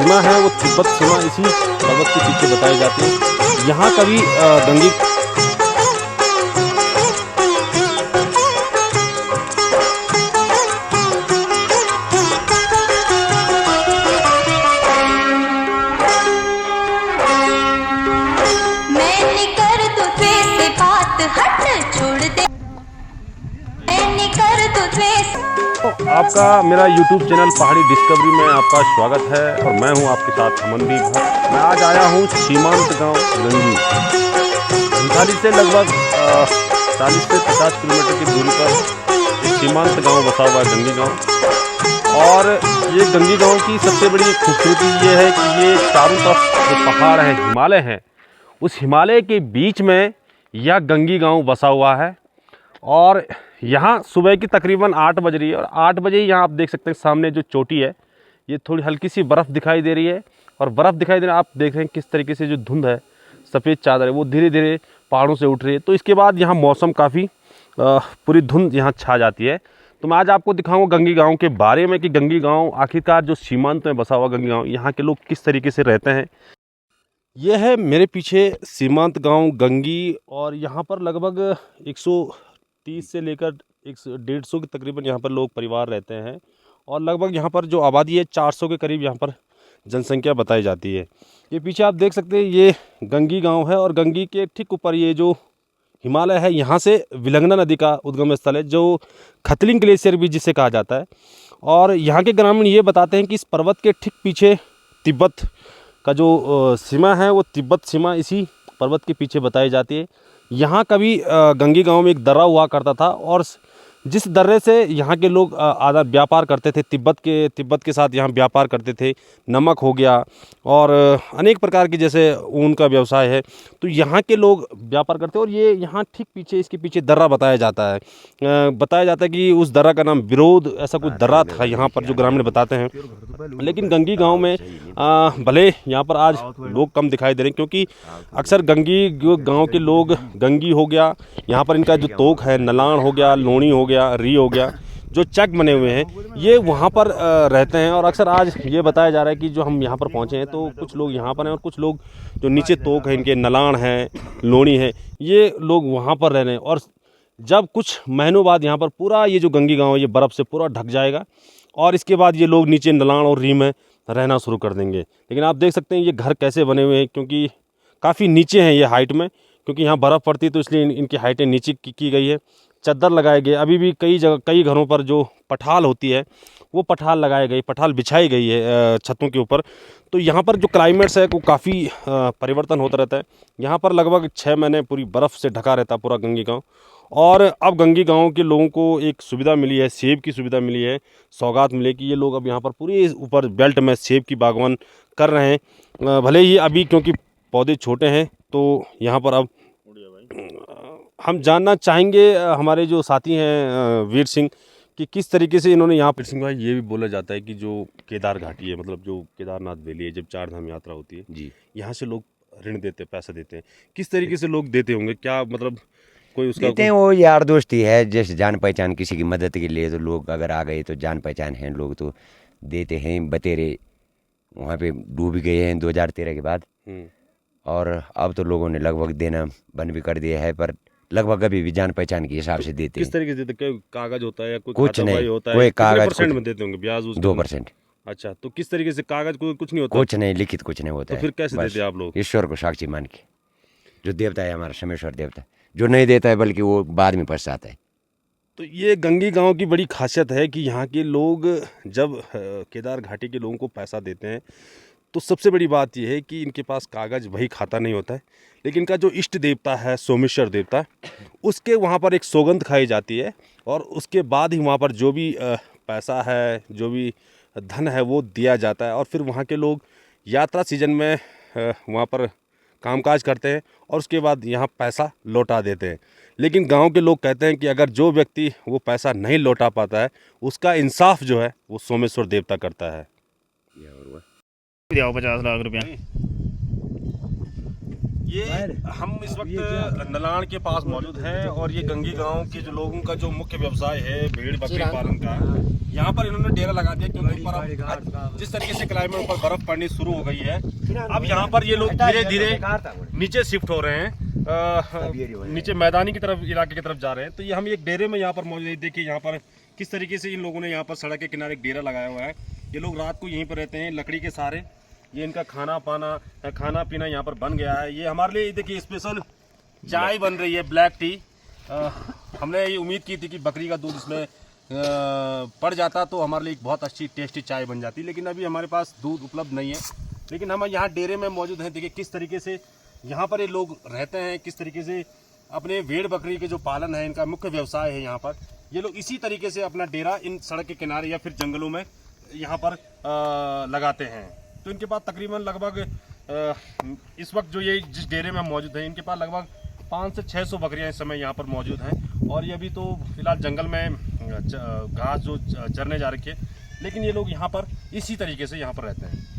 सीमा है वो तिब्बत सीमा इसी पर्वत के पीछे बताई जाती है। यहाँ कभी गंगी आपका मेरा YouTube चैनल पहाड़ी डिस्कवरी में आपका स्वागत है और मैं हूं आपके साथ अमनदीप भट्ट। मैं आज आया हूं सीमांत गांव गंगी। धनसाली से लगभग 40 से 50 किलोमीटर की दूरी पर एक सीमांत गांव बसा हुआ है, गंगी गांव। और ये गंगी गांव की सबसे बड़ी खूबसूरती ये है कि ये चारों तरफ जो पहाड़ हैं, हिमालय हैं, उस हिमालय के बीच में यह गंगी गांव बसा हुआ है। और यहाँ सुबह की तकरीबन 8 बज रही है और 8 बजे ही यहाँ आप देख सकते हैं सामने जो चोटी है ये थोड़ी हल्की सी बर्फ़ दिखाई दे रही है। और बर्फ़ दिखाई दे रही है, आप देख रहे हैं किस तरीके से जो धुंध है, सफ़ेद चादर है, वो धीरे धीरे पहाड़ों से उठ रही है। तो इसके बाद यहाँ मौसम काफ़ी पूरी धुंध यहाँ छा जाती है। तो मैं आज आपको दिखाऊंगा गंगी गाँव के बारे में कि गंगी गाँव आखिरकार जो सीमांत में बसा हुआ गंगी गाँव, यहाँ के लोग किस तरीके से रहते हैं। यह है मेरे पीछे सीमांत गाँव गंगी और यहाँ पर लगभग 130 से लेकर 150 के तकरीबन यहाँ पर लोग परिवार रहते हैं। और लगभग यहाँ पर जो आबादी है 400 के करीब यहाँ पर जनसंख्या बताई जाती है। ये पीछे आप देख सकते हैं ये गंगी गांव है और गंगी के ठीक ऊपर ये जो हिमालय है, यहाँ से विलंगना नदी का उद्गम स्थल है जो खतलिंग ग्लेशियर भी जिसे कहा जाता है। और यहाँ के ग्रामीण ये बताते हैं कि इस पर्वत के ठीक पीछे तिब्बत का जो सीमा है वो तिब्बत सीमा इसी पर्वत के पीछे बताई जाती है। यहाँ कभी गंगी गांव में एक दर्रा हुआ करता था और जिस दर्रे से यहाँ के लोग आधा व्यापार करते थे, तिब्बत के साथ यहाँ व्यापार करते थे। नमक हो गया और अनेक प्रकार की जैसे ऊन का व्यवसाय है, तो यहाँ के लोग व्यापार करते हैं। और ये यहाँ ठीक पीछे इसके पीछे दर्रा बताया जाता है। कि उस दर्रा का नाम विरोध ऐसा कुछ दर्रा था यहाँ पर, जो ग्रामीण बताते हैं। लेकिन गंगी गाँव में भले यहाँ पर आज लोग कम दिखाई दे रहे हैं, क्योंकि अक्सर गंगी गाँव के लोग, गंगी हो गया, यहाँ पर इनका जो तोक है, नलाण हो गया, लोणी हो गया, री हो गया, जो चक बने हुए हैं, ये वहाँ पर रहते हैं। और अक्सर आज ये बताया जा रहा है कि जो हम यहाँ पर पहुँचे हैं तो कुछ लोग यहाँ पर हैं और कुछ लोग जो नीचे तोक है, इनके नलाण हैं, लोणी है, ये लोग वहाँ पर रह रहे हैं। और जब कुछ महीनों बाद यहाँ पर पूरा ये जो गंगी गाँव है ये बर्फ़ से पूरा ढक जाएगा और इसके बाद ये लोग नीचे नलाण और री में रहना शुरू कर देंगे। लेकिन आप देख सकते हैं ये घर कैसे बने हुए हैं, क्योंकि काफ़ी नीचे हैं ये हाइट में, क्योंकि यहाँ बर्फ़ पड़ती है तो इसलिए इनकी हाइटें नीचे की गई है। चद्दर लगाए गए, अभी भी कई जगह कई घरों पर जो पठाल होती है वो पठाल लगाए गई, पठाल बिछाई गई है छतों के ऊपर। तो यहाँ पर जो क्लाइमेट्स है वो काफ़ी परिवर्तन होता रहता है। यहाँ पर लगभग 6 महीने पूरी बर्फ़ से ढका रहता है पूरा गंगी गाँव। और अब गंगी गाँव के लोगों को एक सुविधा मिली है, सेब की सुविधा मिली है, सौगात मिली कि ये लोग अब यहाँ पर पूरे ऊपर बेल्ट में सेब की बागवान कर रहे हैं। भले ही अभी क्योंकि पौधे छोटे हैं तो यहाँ पर अब हम जानना चाहेंगे हमारे जो साथी हैं वीर सिंह कि किस तरीके से इन्होंने यहाँ पर। सिंह भाई, ये भी बोला जाता है कि जो केदार घाटी है, मतलब जो केदारनाथ वैली है, जब 4 धाम यात्रा होती है जी, यहाँ से लोग ऋण देते, पैसा देते हैं। किस तरीके से लोग देते होंगे, क्या मतलब कोई उसका देते हैं? वो यार दोस्ती है, जैसे जान पहचान किसी की मदद के लिए, तो लोग अगर आ गए तो जान पहचान है, लोग तो देते हैं। बतेरे वहाँ पे डूब गए हैं 2013 के बाद, और अब तो लोगों ने लगभग देना बंद भी कर दिया है, पर लगभग अभी भी जान पहचान के हिसाब से देते हैं। किस तरीके से देते? कोई कागज होता है या कोई कुछ नहीं होता है? कोई कागज परसेंट में देते होंगे ब्याज? 2%। अच्छा, तो किस तरीके से कागज कुछ नहीं होता? कुछ नहीं लिखित, कुछ नहीं होता तो फिर कैसे देते आप लोग? ईश्वर को साक्षी मान के, जो देवता है हमारा सोमेश्वर देवता, जो नहीं देता है बल्कि वो बाद में पछताता है। तो ये गंगी गांव की बड़ी खासियत है कि यहाँ के लोग जब केदार घाटी के लोगों को पैसा देते हैं तो सबसे बड़ी बात यह है कि इनके पास कागज़ वही खाता नहीं होता है, लेकिन इनका जो इष्ट देवता है, सोमेश्वर देवता, उसके वहाँ पर एक सौगंध खाई जाती है। और उसके बाद ही वहाँ पर जो भी पैसा है, जो भी धन है, वो दिया जाता है। और फिर वहाँ के लोग यात्रा सीजन में वहाँ पर कामकाज करते हैं और उसके बाद यहाँ पैसा लौटा देते हैं। लेकिन गांव के लोग कहते हैं कि अगर जो व्यक्ति वो पैसा नहीं लौटा पाता है, उसका इंसाफ जो है वो सोमेश्वर देवता करता है। 50 लाख रुपया ये हम इस वक्त नलान के पास मौजूद हैं और ये गंगी गांव के जो लोगों का जो मुख्य व्यवसाय है भेड़ बकरी पालन का, यहाँ पर इन्होंने डेरा लगा दिया क्योंकि ऊपर अब जिस तरीके से क्लाइमेट ऊपर बर्फ पड़नी शुरू हो गई है, अब यहाँ पर ये लोग धीरे धीरे नीचे शिफ्ट हो रहे हैं, नीचे मैदानी की तरफ इलाके की तरफ जा रहे हैं। तो ये हम एक डेरे में यहाँ पर मौजूद है। देखिए यहाँ पर किस तरीके से इन लोगों ने यहाँ पर सड़क के किनारे एक डेरा लगाया हुआ है। ये लोग रात को यहीं पर रहते हैं लकड़ी के सहारे। ये इनका खाना पीना यहाँ पर बन गया है। ये हमारे लिए देखिए स्पेशल चाय बन रही है, ब्लैक टी। हमने ये उम्मीद की थी कि बकरी का दूध इसमें पड़ जाता तो हमारे लिए एक बहुत अच्छी टेस्टी चाय बन जाती, लेकिन अभी हमारे पास दूध उपलब्ध नहीं है। लेकिन हम यहाँ डेरे में मौजूद हैं। देखिए किस तरीके से यहाँ पर ये लोग रहते हैं, किस तरीके से अपने भेड़ बकरी के जो पालन है इनका मुख्य व्यवसाय है। यहाँ पर ये लोग इसी तरीके से अपना डेरा इन सड़क के किनारे या फिर जंगलों में यहाँ पर लगाते हैं। तो इनके पास तकरीबन लगभग इस वक्त जो ये जिस डेरे में हम मौजूद हैं, इनके पास लगभग 500 से 600 बकरियां इस समय यहाँ पर मौजूद हैं। और ये अभी तो फिलहाल जंगल में घास जो चरने जा रखी है, लेकिन ये लोग यहाँ पर इसी तरीके से यहाँ पर रहते हैं।